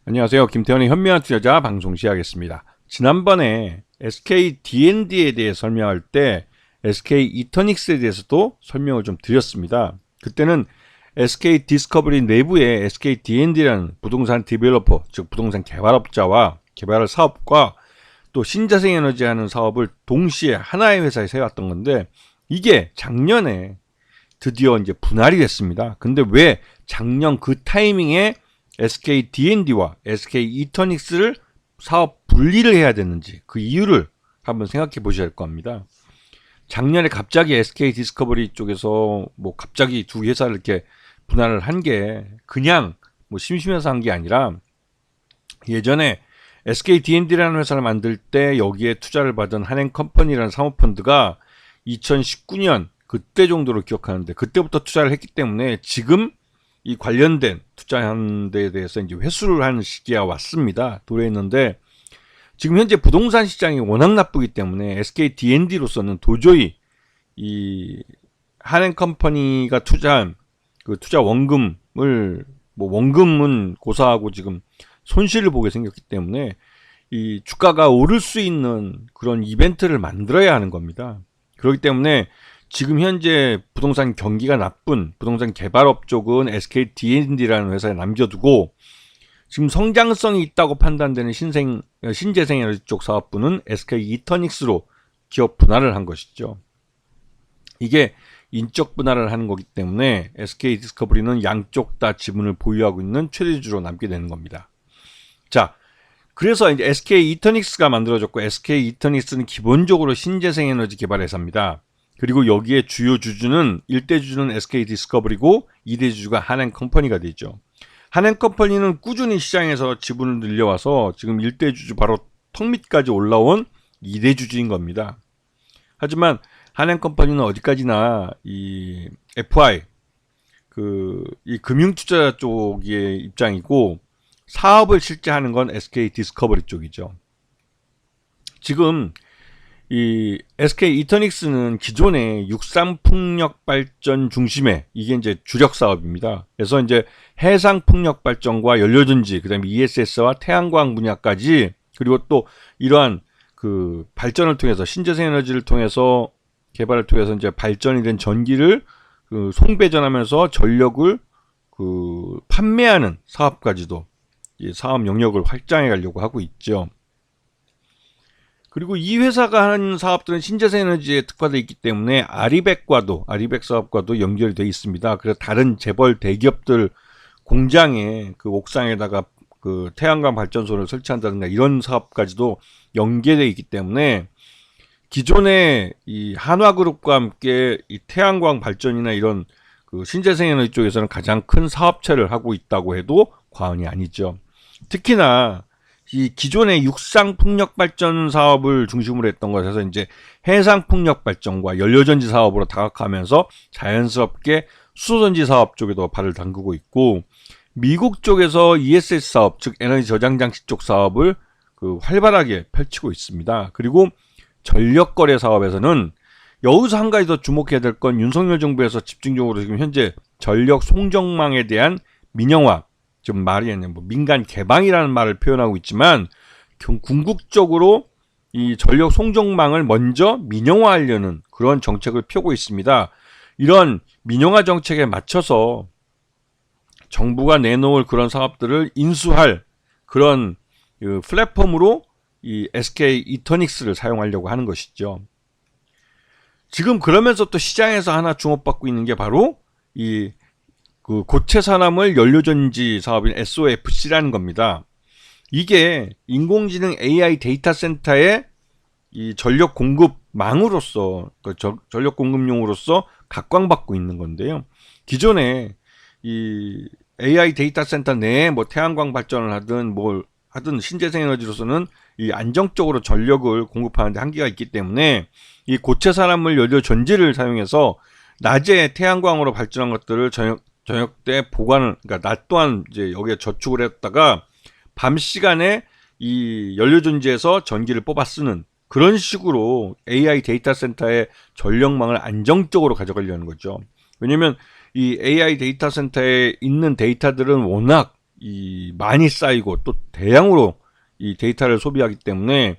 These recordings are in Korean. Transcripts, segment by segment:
안녕하세요. 김태현의 현명한 투자자 방송 시작하겠습니다. 지난번에 SK D&D에 대해 설명할 때 SK 이터닉스에 대해서도 설명을 좀 드렸습니다. 그때는 SK 디스커버리 내부에 SK D&D라는 부동산 디벨로퍼, 즉 부동산 개발업자와 개발 사업과 또 신재생에너지 하는 사업을 동시에 하나의 회사에 세웠던 건데, 이게 작년에 드디어 이제 분할이 됐습니다. 근데 왜 작년 그 타이밍에 SK D&D와 SK 이터닉스를 사업 분리를 해야 되는지, 그 이유를 한번 생각해 보셔야 할 겁니다. 작년에 갑자기 SK 디스커버리 쪽에서 갑자기 두 회사를 이렇게 분할을 한 게 그냥 심심해서 한 게 아니라, 예전에 SK D&D라는 회사를 만들 때 여기에 투자를 받은 한행컴퍼니라는 사모펀드가 2019년 그때 정도로 기억하는데, 그때부터 투자를 했기 때문에 지금 이 관련된 투자한 데에 대해서 이제 회수를 하는 시기가 왔습니다. 도래했는데, 지금 현재 부동산 시장이 워낙 나쁘기 때문에 SK D&D로서는 도저히 이 한행컴퍼니가 투자한 그 투자 원금을 원금은 고사하고 지금 손실을 보게 생겼기 때문에 이 주가가 오를 수 있는 그런 이벤트를 만들어야 하는 겁니다. 그렇기 때문에 지금 현재 부동산 경기가 나쁜 부동산 개발업 쪽은 SK D&D라는 회사에 남겨두고, 지금 성장성이 있다고 판단되는 신재생에너지 쪽 사업부는 SK 이터닉스로 기업 분할을 한 것이죠. 이게 인적 분할을 하는 거기 때문에 SK 디스커버리는 양쪽 다 지분을 보유하고 있는 최대주로 남게 되는 겁니다. 자, 그래서 이제 SK 이터닉스가 만들어졌고, SK 이터닉스는 기본적으로 신재생에너지 개발 회사입니다. 그리고 여기에 주요 주주는 1대 주주는 SK 디스커버리고 2대 주주가 한행컴퍼니가 되죠. 한행컴퍼니는 꾸준히 시장에서 지분을 늘려와서 지금 1대 주주 바로 턱 밑까지 올라온 2대 주주인 겁니다. 하지만 한행컴퍼니는 어디까지나 이 FI, 이 금융투자 쪽의 입장이고, 사업을 실제 하는 건 SK 디스커버리 쪽이죠. 지금 이 SK 이터닉스는 기존의 육상풍력 발전 중심의, 이게 이제 주력 사업입니다. 그래서 이제 해상 풍력 발전과 연료전지, 그다음에 ESS와 태양광 분야까지, 그리고 또 이러한 그 발전을 통해서 신재생에너지를 통해서 개발을 통해서 이제 발전이 된 전기를 송배전하면서 전력을 판매하는 사업까지도 이 사업 영역을 확장해 가려고 하고 있죠. 그리고 이 회사가 하는 사업들은 신재생에너지에 특화되어 있기 때문에 아리백 사업과도 연결이 되어 있습니다. 그래서 다른 재벌 대기업들 공장에 그 옥상에다가 그 태양광 발전소를 설치한다든가 이런 사업까지도 연계되어 있기 때문에, 기존의 이 한화그룹과 함께 이 태양광 발전이나 이런 그 신재생에너지 쪽에서는 가장 큰 사업체를 하고 있다고 해도 과언이 아니죠. 특히나 이 기존의 육상풍력 발전 사업을 중심으로 했던 것에서 이제 해상풍력 발전과 연료전지 사업으로 다각화하면서 자연스럽게 수소전지 사업 쪽에도 발을 담그고 있고, 미국 쪽에서 ESS 사업, 즉 에너지 저장 장치 쪽 사업을 활발하게 펼치고 있습니다. 그리고 전력거래 사업에서는 여기서 한 가지 더 주목해야 될 건, 윤석열 정부에서 집중적으로 지금 현재 전력 송정망에 대한 민영화, 좀 말이 아니라 민간 개방이라는 말을 표현하고 있지만, 궁극적으로 이 전력 송정망을 먼저 민영화하려는 그런 정책을 펴고 있습니다. 이런 민영화 정책에 맞춰서 정부가 내놓을 그런 사업들을 인수할 그런 플랫폼으로 이 SK 이터닉스를 사용하려고 하는 것이죠. 지금 그러면서 또 시장에서 하나 주목받고 있는 게 바로 이 고체 산화물 연료전지 사업인 SOFC라는 겁니다. 이게 인공지능 AI 데이터 센터의 이 전력 공급망으로서, 전력 공급용으로서 각광받고 있는 건데요. 기존에 이 AI 데이터 센터 내에 태양광 발전을 하든 하든 신재생에너지로서는 이 안정적으로 전력을 공급하는데 한계가 있기 때문에, 이 고체 산화물 연료 전지를 사용해서 낮에 태양광으로 발전한 것들을 저녁 때 보관을, 그러니까 낮 동안 이제 여기에 저축을 했다가 밤 시간에 이 연료전지에서 전기를 뽑아 쓰는 그런 식으로 AI 데이터 센터의 전력망을 안정적으로 가져가려는 거죠. 왜냐면 이 AI 데이터 센터에 있는 데이터들은 워낙 많이 쌓이고 또 대량으로 이 데이터를 소비하기 때문에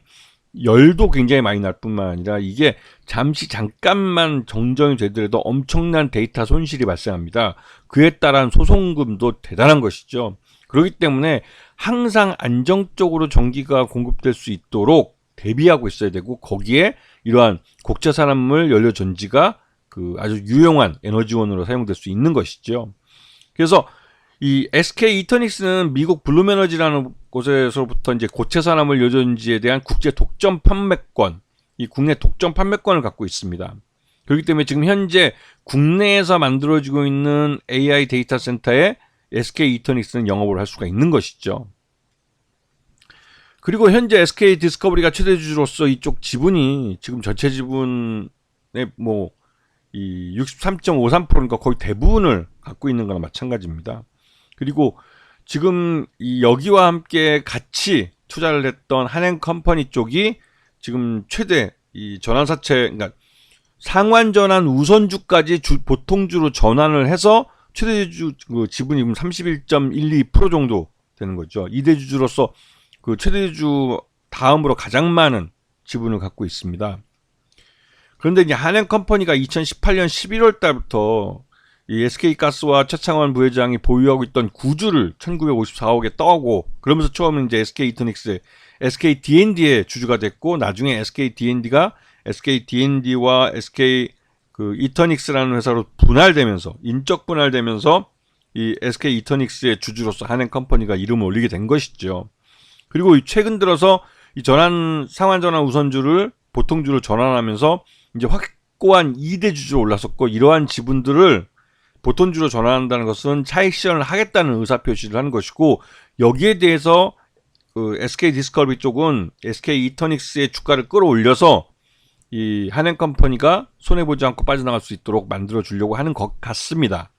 열도 굉장히 많이 날 뿐만 아니라 이게 잠깐만 정정이 되더라도 엄청난 데이터 손실이 발생합니다. 그에 따른 소송금도 대단한 것이죠. 그렇기 때문에 항상 안정적으로 전기가 공급될 수 있도록 대비하고 있어야 되고, 거기에 이러한 국제산업물 연료전지가 아주 유용한 에너지원으로 사용될 수 있는 것이죠. 그래서 이 SK 이터닉스는 미국 블룸에너지라는 곳에서부터 이제 고체산업물 연료전지에 대한 국제 독점 판매권, 이 국내 독점 판매권을 갖고 있습니다. 그렇기 때문에 지금 현재 국내에서 만들어지고 있는 AI 데이터 센터에 SK 이터닉스는 영업을 할 수가 있는 것이죠. 그리고 현재 SK 디스커버리가 최대 주주로서 이쪽 지분이 지금 전체 지분의 이 63.53%니까 거의 대부분을 갖고 있는 거나 마찬가지입니다. 그리고 지금 여기와 함께 같이 투자를 했던 한행컴퍼니 쪽이 지금 최대 이 전환사채, 그러니까 상환전환 우선주까지 보통주로 전환을 해서 최대주 지분이 31.12% 정도 되는 거죠. 2대 주주로서 최대주 다음으로 가장 많은 지분을 갖고 있습니다. 그런데 이제 한행컴퍼니가 2018년 11월 달부터 이 SK가스와 최창원 부회장이 보유하고 있던 구주를 1954억에 떠고, 그러면서 처음에 이제 SK 이터닉스, SK D&D의 주주가 됐고, 나중에 SK D&D가 SK D&D와 SK 이터닉스라는 회사로 분할되면서, 인적 분할되면서 이 SK 이터닉스의 주주로서 한행컴퍼니가 이름을 올리게 된 것이죠. 그리고 최근 들어서 이 상환전환 우선주를 보통주로 전환하면서 이제 확고한 2대 주주로 올랐었고, 이러한 지분들을 보통주로 전환한다는 것은 차익 실현을 하겠다는 의사표시를 하는 것이고, 여기에 대해서 SK 디스커버리 쪽은 SK 이터닉스의 주가를 끌어올려서 이 한행컴퍼니가 손해보지 않고 빠져나갈 수 있도록 만들어 주려고 하는 것 같습니다.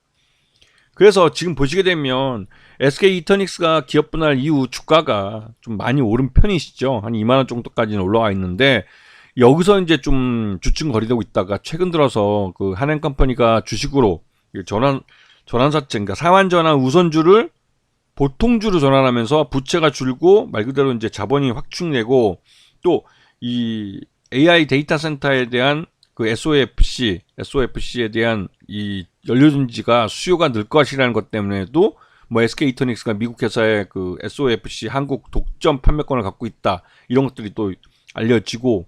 그래서 지금 보시게 되면 SK 이터닉스가 기업 분할 이후 주가가 좀 많이 오른 편이시죠. 한 2만원 정도까지는 올라와 있는데, 여기서 이제 좀 주춤거리고 있다가 최근 들어서 한행컴퍼니가 주식으로 전환사채, 그러니까 상환전환 우선주를 보통주로 전환하면서 부채가 줄고 말 그대로 이제 자본이 확충되고, 또 이 AI 데이터 센터에 대한 SOFC에 대한 이 연료전지가 수요가 늘 것이라는 것 때문에도 SK 이터닉스가 미국 회사의 SOFC 한국 독점 판매권을 갖고 있다, 이런 것들이 또 알려지고,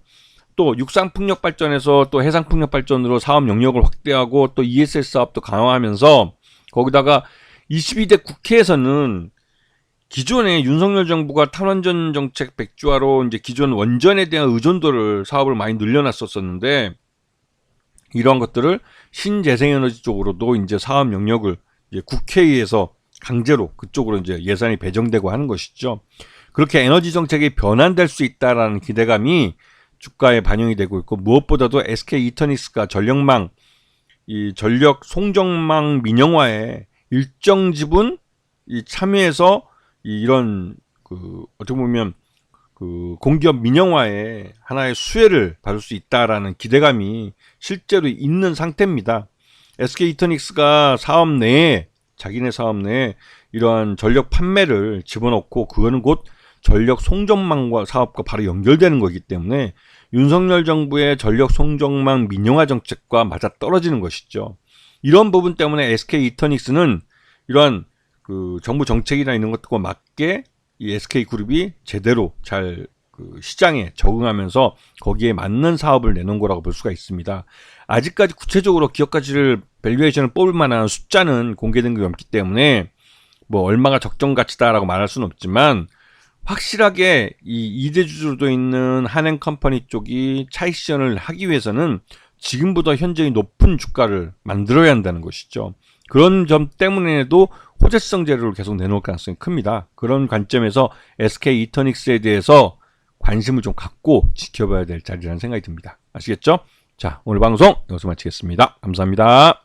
또 육상풍력 발전에서 또 해상풍력 발전으로 사업 영역을 확대하고, 또 ESS 사업도 강화하면서, 거기다가 22대 국회에서는 기존에 윤석열 정부가 탈원전 정책 백주화로 이제 기존 원전에 대한 의존도를 사업을 많이 늘려놨었는데, 이러한 것들을 신재생에너지 쪽으로도 이제 사업 영역을 이제 국회에서 강제로 그쪽으로 이제 예산이 배정되고 하는 것이죠. 그렇게 에너지 정책이 변환될 수 있다라는 기대감이 주가에 반영이 되고 있고, 무엇보다도 SK 이터닉스가 전력 송정망 민영화에 일정 지분 참여해서 이런 어떻게 보면 공기업 민영화에 하나의 수혜를 받을 수 있다라는 기대감이 실제로 있는 상태입니다. SK 이터닉스가 자기네 사업 내에 이러한 전력 판매를 집어넣고, 그거는 곧 전력 송정망과 사업과 바로 연결되는 거기 때문에 윤석열 정부의 전력 송정망 민영화 정책과 맞아떨어지는 것이죠. 이런 부분 때문에 SK 이터닉스는 이러한 정부 정책이나 이런 것들과 맞게 이 SK그룹이 제대로 잘 시장에 적응하면서 거기에 맞는 사업을 내놓은 거라고 볼 수가 있습니다. 아직까지 구체적으로 기업 가치를 밸류에이션을 뽑을 만한 숫자는 공개된 게 없기 때문에 얼마가 적정 가치다라고 말할 수는 없지만, 확실하게 이 2대 주주로 있는 한행컴퍼니 쪽이 차익 실현을 하기 위해서는 지금보다 현저히 높은 주가를 만들어야 한다는 것이죠. 그런 점 때문에도 호재성 재료를 계속 내놓을 가능성이 큽니다. 그런 관점에서 SK 이터닉스에 대해서 관심을 좀 갖고 지켜봐야 될 자리라는 생각이 듭니다. 아시겠죠? 자, 오늘 방송 여기서 마치겠습니다. 감사합니다.